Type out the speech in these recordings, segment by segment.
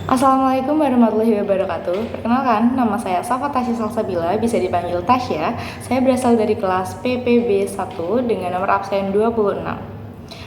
Assalamualaikum warahmatullahi wabarakatuh. Perkenalkan, nama saya Safa Tasya Salsabila, bisa dipanggil Tasya. Saya berasal dari kelas PPB 1 dengan nomor absen 26.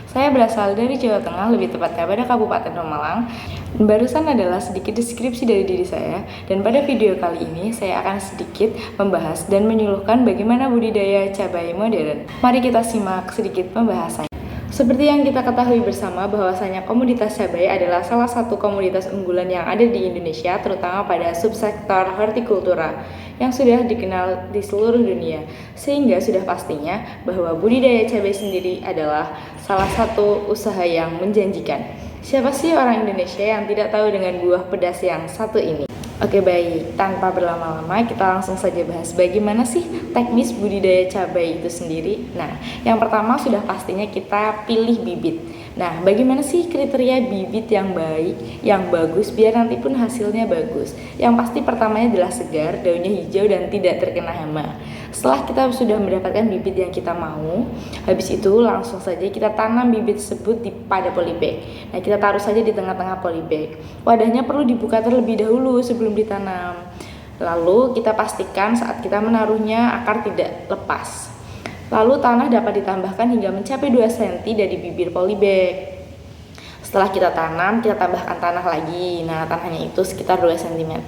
Saya berasal dari Jawa Tengah, lebih tepatnya pada Kabupaten Pemalang. Barusan adalah sedikit deskripsi dari diri saya, dan pada video kali ini saya akan sedikit membahas dan menyuluhkan bagaimana budidaya cabai modern. Mari kita simak sedikit pembahasannya. Seperti yang kita ketahui bersama bahwasanya komoditas cabai adalah salah satu komoditas unggulan yang ada di Indonesia, terutama pada subsektor hortikultura yang sudah dikenal di seluruh dunia, sehingga sudah pastinya bahwa budidaya cabai sendiri adalah salah satu usaha yang menjanjikan. Siapa sih orang Indonesia yang tidak tahu dengan buah pedas yang satu ini? Oke baik, tanpa berlama-lama kita langsung saja bahas bagaimana sih teknis budidaya cabai itu sendiri. Nah, yang pertama sudah pastinya kita pilih bibit. Nah, bagaimana sih kriteria bibit yang baik, yang bagus biar nanti pun hasilnya bagus? Yang pasti pertamanya adalah segar, daunnya hijau dan tidak terkena hama. Setelah kita sudah mendapatkan bibit yang kita mau, habis itu langsung saja kita tanam bibit tersebut pada polybag. Nah, kita taruh saja di tengah-tengah polybag. Wadahnya perlu dibuka terlebih dahulu sebelum ditanam. Lalu kita pastikan saat kita menaruhnya akar tidak lepas. Lalu tanah dapat ditambahkan hingga mencapai 2 cm dari bibir polybag. Setelah kita tanam, kita tambahkan tanah lagi. Nah, tanahnya itu sekitar 2 cm.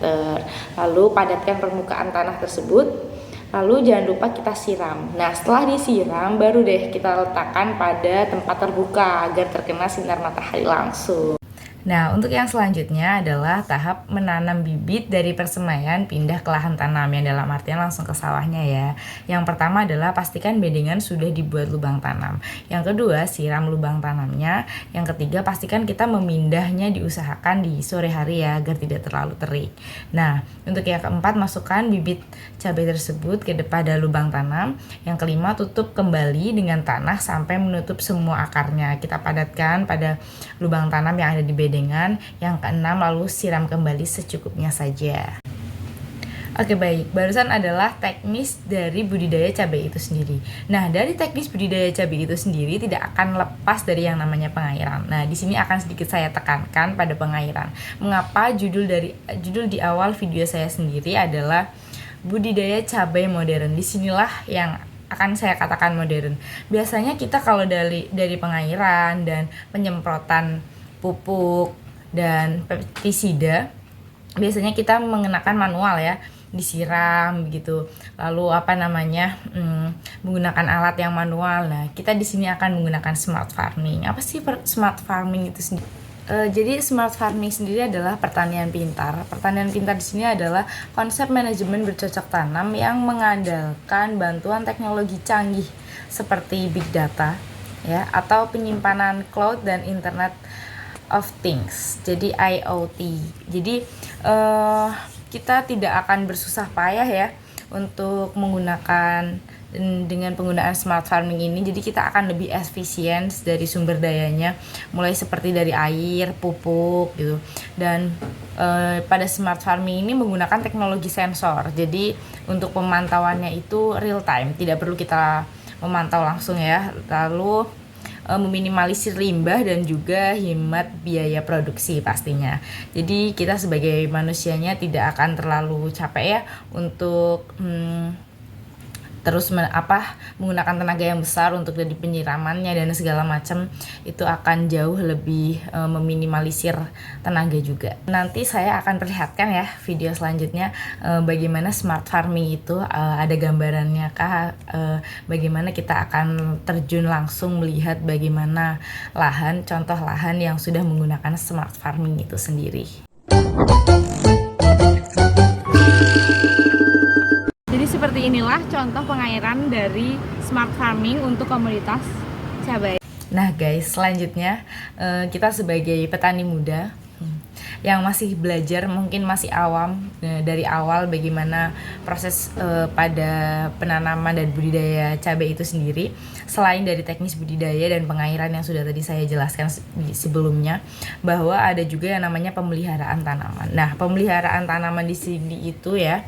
Lalu padatkan permukaan tanah tersebut. Lalu jangan lupa kita siram. Nah, setelah disiram baru deh kita letakkan pada tempat terbuka agar terkena sinar matahari langsung. Nah, untuk yang selanjutnya adalah tahap menanam bibit dari persemaian pindah ke lahan tanam, yang dalam artian langsung ke sawahnya ya. Yang pertama adalah pastikan bedengan sudah dibuat lubang tanam. Yang kedua, siram lubang tanamnya. Yang ketiga, pastikan kita memindahnya diusahakan di sore hari ya, agar tidak terlalu terik. Nah, untuk yang keempat, masukkan bibit cabai tersebut ke pada lubang tanam. Yang kelima, tutup kembali dengan tanah sampai menutup semua akarnya. Kita padatkan pada lubang tanam yang ada di bedengan. Yang keenam, lalu siram kembali secukupnya saja. Oke baik, barusan adalah teknis dari budidaya cabai itu sendiri. Nah, dari teknis budidaya cabai itu sendiri tidak akan lepas dari yang namanya pengairan. Nah, di sini akan sedikit saya tekankan pada pengairan. Mengapa judul di awal video saya sendiri adalah budidaya cabai modern. Disinilah yang akan saya katakan modern. Biasanya kita kalau dari pengairan dan penyemprotan pupuk dan pestisida, biasanya kita mengenakan manual ya, disiram gitu, lalu menggunakan alat yang manual. Nah, kita di sini akan menggunakan smart farming. Apa sih smart farming itu sendiri? Jadi smart farming sendiri adalah pertanian pintar. Pertanian pintar di sini adalah konsep manajemen bercocok tanam yang mengandalkan bantuan teknologi canggih seperti big data ya, atau penyimpanan cloud dan internet of things, jadi IoT. Jadi kita tidak akan bersusah payah ya untuk menggunakan dengan penggunaan smart farming ini. Jadi kita akan lebih efisien dari sumber dayanya, mulai seperti dari air, pupuk gitu. Dan pada smart farming ini menggunakan teknologi sensor. Jadi untuk pemantauannya itu real time, tidak perlu kita memantau langsung ya. Lalu meminimalisir limbah dan juga hemat biaya produksi pastinya. Jadi kita sebagai manusianya tidak akan terlalu capek ya untuk terus menggunakan tenaga yang besar untuk dari penyiramannya dan segala macam. Itu akan jauh lebih meminimalisir tenaga juga. Nanti saya akan perlihatkan ya video selanjutnya bagaimana smart farming itu, ada gambarannya kah, bagaimana kita akan terjun langsung melihat bagaimana contoh lahan yang sudah menggunakan smart farming itu sendiri. Seperti inilah contoh pengairan dari smart farming untuk komoditas cabai. Nah guys, selanjutnya kita sebagai petani muda yang masih belajar, mungkin masih awam dari awal bagaimana proses pada penanaman dan budidaya cabai itu sendiri. Selain dari teknis budidaya dan pengairan yang sudah tadi saya jelaskan sebelumnya, bahwa ada juga yang namanya pemeliharaan tanaman. Nah, pemeliharaan tanaman di sini itu ya,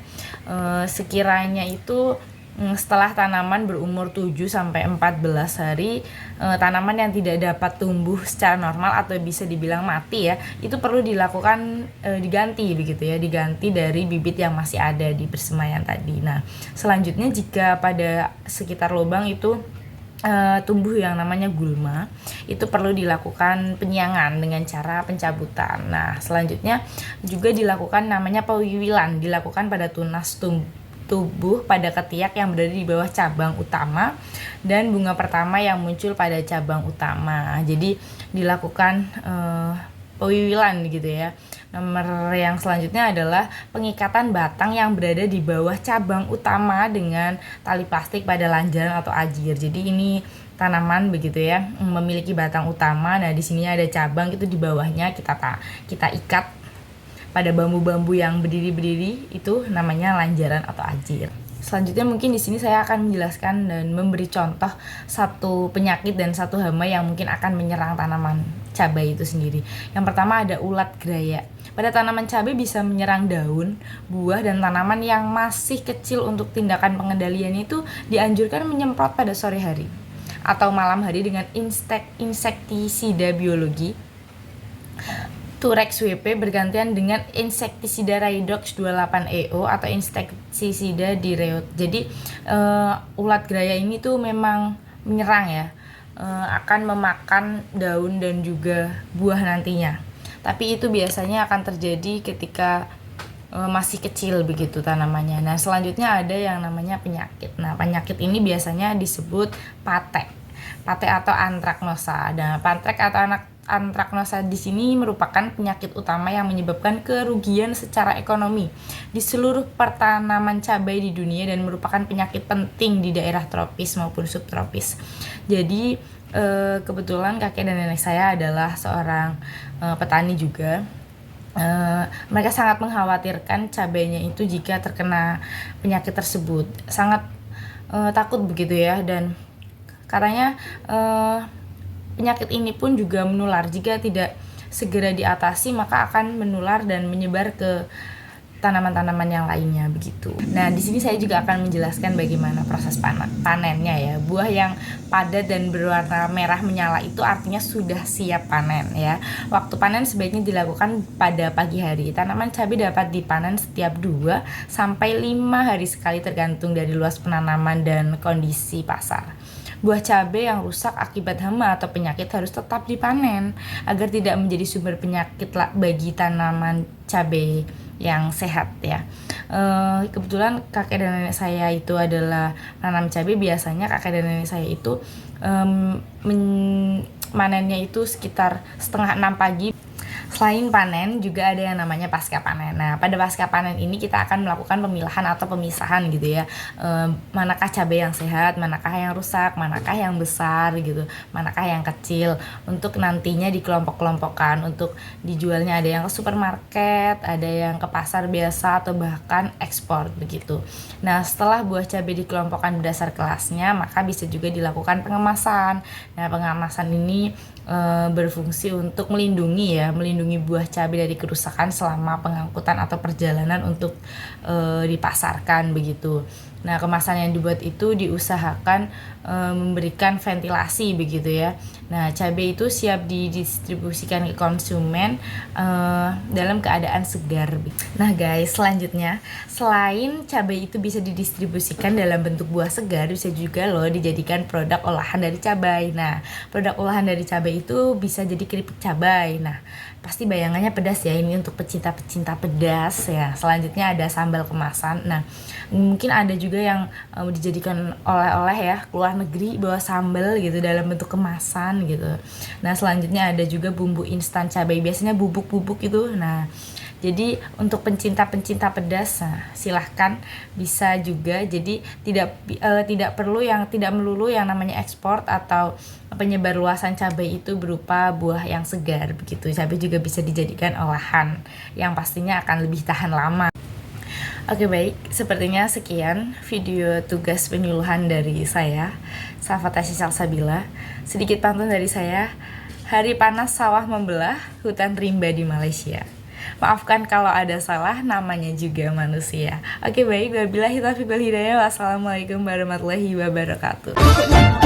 sekiranya itu setelah tanaman berumur 7 sampai 14 hari, tanaman yang tidak dapat tumbuh secara normal atau bisa dibilang mati ya, itu perlu dilakukan diganti begitu ya, diganti dari bibit yang masih ada di persemaian tadi. Nah, selanjutnya jika pada sekitar lubang itu tumbuh yang namanya gulma, itu perlu dilakukan penyiangan dengan cara pencabutan. Nah, selanjutnya juga dilakukan namanya pewiwilan, dilakukan pada tunas tubuh pada ketiak yang berada di bawah cabang utama dan bunga pertama yang muncul pada cabang utama. Jadi dilakukan pewiwilan gitu ya. Nomor yang selanjutnya adalah pengikatan batang yang berada di bawah cabang utama dengan tali plastik pada lanjaran atau ajir. Jadi ini tanaman begitu ya, memiliki batang utama. Nah, di sini ada cabang, itu di bawahnya kita ikat pada bambu-bambu yang berdiri-berdiri, itu namanya lanjaran atau ajir. Selanjutnya mungkin di sini saya akan menjelaskan dan memberi contoh satu penyakit dan satu hama yang mungkin akan menyerang tanaman cabai itu sendiri. Yang pertama ada ulat geraya. Pada tanaman cabai bisa menyerang daun, buah, dan tanaman yang masih kecil. Untuk tindakan pengendalian itu dianjurkan menyemprot pada sore hari atau malam hari dengan insektisida biologi Turex WP bergantian dengan insektisida Raidox 28EO atau insektisida Direot. Jadi ulat geraya ini tuh memang menyerang ya, akan memakan daun dan juga buah nantinya. Tapi itu biasanya akan terjadi ketika masih kecil begitu tanamannya. Nah, selanjutnya ada yang namanya penyakit. Nah, penyakit ini biasanya disebut pate atau antraknosa. Nah, pate atau antraknosa di sini merupakan penyakit utama yang menyebabkan kerugian secara ekonomi di seluruh pertanaman cabai di dunia dan merupakan penyakit penting di daerah tropis maupun subtropis. Jadi kebetulan kakek dan nenek saya adalah seorang petani juga. Mereka sangat mengkhawatirkan cabainya itu jika terkena penyakit tersebut, sangat takut begitu ya, dan katanya penyakit ini pun juga menular. Jika tidak segera diatasi, maka akan menular dan menyebar ke tanaman-tanaman yang lainnya begitu. Nah, di sini saya juga akan menjelaskan bagaimana proses panennya ya. Buah yang padat dan berwarna merah menyala itu artinya sudah siap panen ya. Waktu panen sebaiknya dilakukan pada pagi hari. Tanaman cabai dapat dipanen setiap 2 sampai 5 hari sekali tergantung dari luas penanaman dan kondisi pasar. Buah cabai yang rusak akibat hama atau penyakit harus tetap dipanen agar tidak menjadi sumber penyakit bagi tanaman cabai yang sehat ya. Kebetulan kakek dan nenek saya itu adalah menanam cabai. Biasanya kakek dan nenek saya itu manennya itu sekitar 5:30 pagi. Selain panen, juga ada yang namanya pasca panen. Nah, pada pasca panen ini kita akan melakukan pemilahan atau pemisahan gitu ya. Manakah cabai yang sehat, manakah yang rusak, manakah yang besar gitu, manakah yang kecil. Untuk nantinya dikelompok-kelompokkan untuk dijualnya, ada yang ke supermarket, ada yang ke pasar biasa, atau bahkan ekspor begitu. Nah, setelah buah cabai dikelompokkan berdasar kelasnya, maka bisa juga dilakukan pengemasan. Nah, pengemasan ini berfungsi untuk melindungi buah cabai dari kerusakan selama pengangkutan atau perjalanan untuk dipasarkan begitu. Nah, kemasan yang dibuat itu diusahakan memberikan ventilasi begitu ya. Nah, cabai itu siap didistribusikan ke konsumen dalam keadaan segar. Nah guys, selanjutnya selain cabai itu bisa didistribusikan dalam bentuk buah segar, bisa juga loh dijadikan produk olahan dari cabai. Nah, produk olahan dari cabai itu bisa jadi keripik cabai. Nah, pasti bayangannya pedas ya, ini untuk pecinta-pecinta pedas ya. Selanjutnya ada sambal kemasan. Nah, mungkin ada juga yang dijadikan oleh-oleh ya, keluar negeri bawa sambal gitu dalam bentuk kemasan gitu. Nah, selanjutnya ada juga bumbu instan cabai, biasanya bubuk-bubuk itu. Nah, jadi untuk pencinta-pencinta pedas, nah, silahkan bisa juga. Jadi tidak melulu yang namanya ekspor atau penyebar luasan cabai itu berupa buah yang segar begitu. Cabai juga bisa dijadikan olahan yang pastinya akan lebih tahan lama. Oke baik, sepertinya sekian video tugas penyuluhan dari saya, Safatasi Salsabila. Sedikit pantun dari saya, hari panas sawah membelah, hutan rimba di Malaysia. Maafkan kalau ada salah, namanya juga manusia. Oke baik, wabillahi taufiq wal hidayah. Wassalamualaikum warahmatullahi wabarakatuh.